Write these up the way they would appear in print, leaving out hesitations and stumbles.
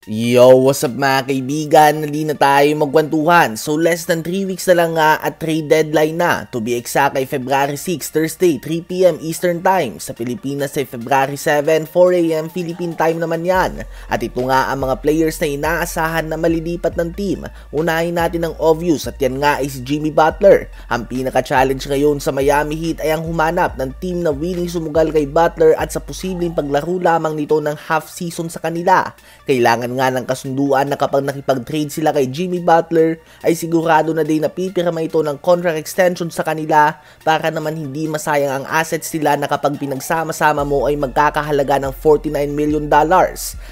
Yo, what's up mga kaibigan? Nali na tayo magkwentuhan. So less than 3 weeks na lang nga at trade deadline na. To be exact ay February 6, Thursday, 3 PM Eastern Time. Sa Pilipinas ay February 7, 4 AM Philippine Time naman yan. At ito nga ang mga players na inaasahan na malilipat ng team. Unahin natin ang obvious at yan nga ay si Jimmy Butler. Ang pinaka-challenge ngayon sa Miami Heat ay ang humanap ng team na willing sumugal kay Butler at sa posibleng paglaro lamang nito ng half season sa kanila. Kailangan nga ng kasunduan na kapag nakipag-trade sila kay Jimmy Butler ay sigurado na din na pipirma ito ng contract extension sa kanila para naman hindi masayang ang assets nila na kapag pinagsama-sama mo ay magkakahalaga ng $49 million.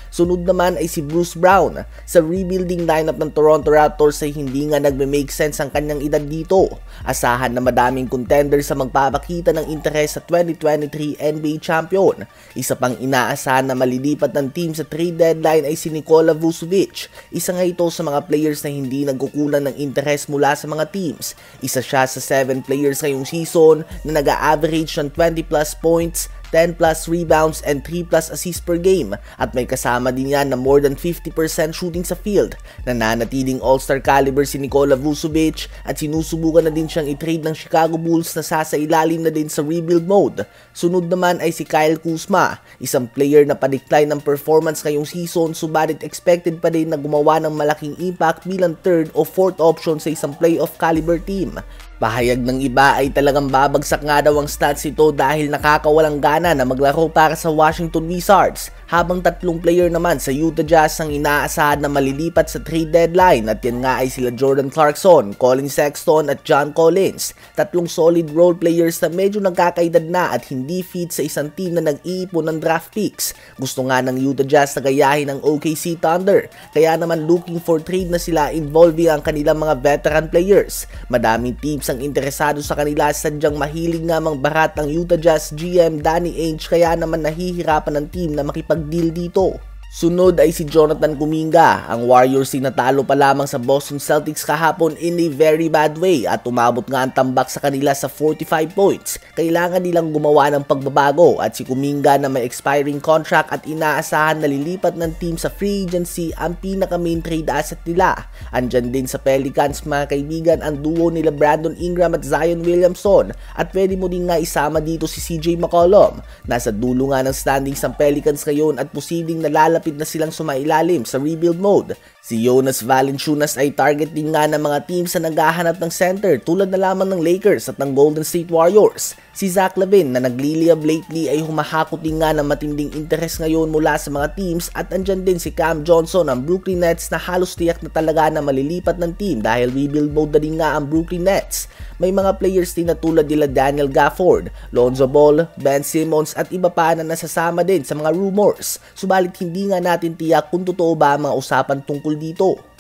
Sunod naman ay si Bruce Brown. Sa rebuilding lineup ng Toronto Raptors ay hindi nga nagme-make sense ang kanyang edad dito. Asahan na madaming contender sa magpapakita ng interes sa 2023 NBA Champion. Isa pang inaasahan na malilipat ng team sa trade deadline ay si Nikola Vucevic. Isa nga ito sa mga players na hindi nagkukulan ng interes mula sa mga teams. Isa siya sa 7 players ngayong season na nag-a-average ng 20 plus points, 10 plus rebounds and 3 plus assists per game at may kasama din yan na more than 50% shooting sa field. Nananatiling all-star caliber si Nikola Vucevic at sinusubukan na din siyang i-trade ng Chicago Bulls na sasailalim na din sa rebuild mode. Sunod naman ay si Kyle Kuzma, isang player na pa-decline ng performance ngayong season subalit expected pa din na gumawa ng malaking impact bilang third o fourth option sa isang playoff caliber team. Pahayag ng iba ay talagang babagsak nga daw ang stats ito dahil nakakawalang gana na maglaro para sa Washington Wizards, habang 3 player naman sa Utah Jazz ang inaasahan na malilipat sa trade deadline at yan nga ay sila Jordan Clarkson, Colin Sexton at John Collins. 3 solid role players na medyo nagkakaedad na at hindi fit sa isang team na nag-iipon ng draft picks. Gusto nga ng Utah Jazz na gayahin ang OKC Thunder, kaya naman looking for trade na sila involving ang kanilang mga veteran players. Madaming teams ang interesado sa kanila, sadyang mahilig nga mang barat ang Utah Jazz GM Danny Ainge kaya naman nahihirapan ng team na makipag-deal dito. Sunod ay si Jonathan Kuminga. Ang Warriors ay natalo pa lamang sa Boston Celtics kahapon in a very bad way at umabot nga ang tambak sa kanila sa 45 points. Kailangan nilang gumawa ng pagbabago at si Kuminga na may expiring contract at inaasahan na lilipat ng team sa free agency ang pinaka main trade asset nila. Andyan din sa Pelicans mga kaibigan ang duo nila Brandon Ingram at Zion Williamson at pwede mo din nga isama dito si CJ McCollum. Nasa dulo nga ng standings ang Pelicans ngayon at posibleng nalalapit na silang sumailalim sa rebuild mode. Si Jonas Valanciunas ay target din nga ng mga teams na naghahanap ng center tulad na lamang ng Lakers at ng Golden State Warriors. Si Zach LaVine na nagliliyab lately ay humahakot din nga ng matinding interes ngayon mula sa mga teams at andyan din si Cam Johnson ng Brooklyn Nets na halos tiyak na talaga na malilipat ng team dahil rebuild mode na din nga ang Brooklyn Nets. May mga players din na tulad nila Daniel Gafford, Lonzo Ball, Ben Simmons at iba pa na nasasama din sa mga rumors. Subalit hindi nga natin tiyak kung totoo ba ang mga usapan tungkol dito.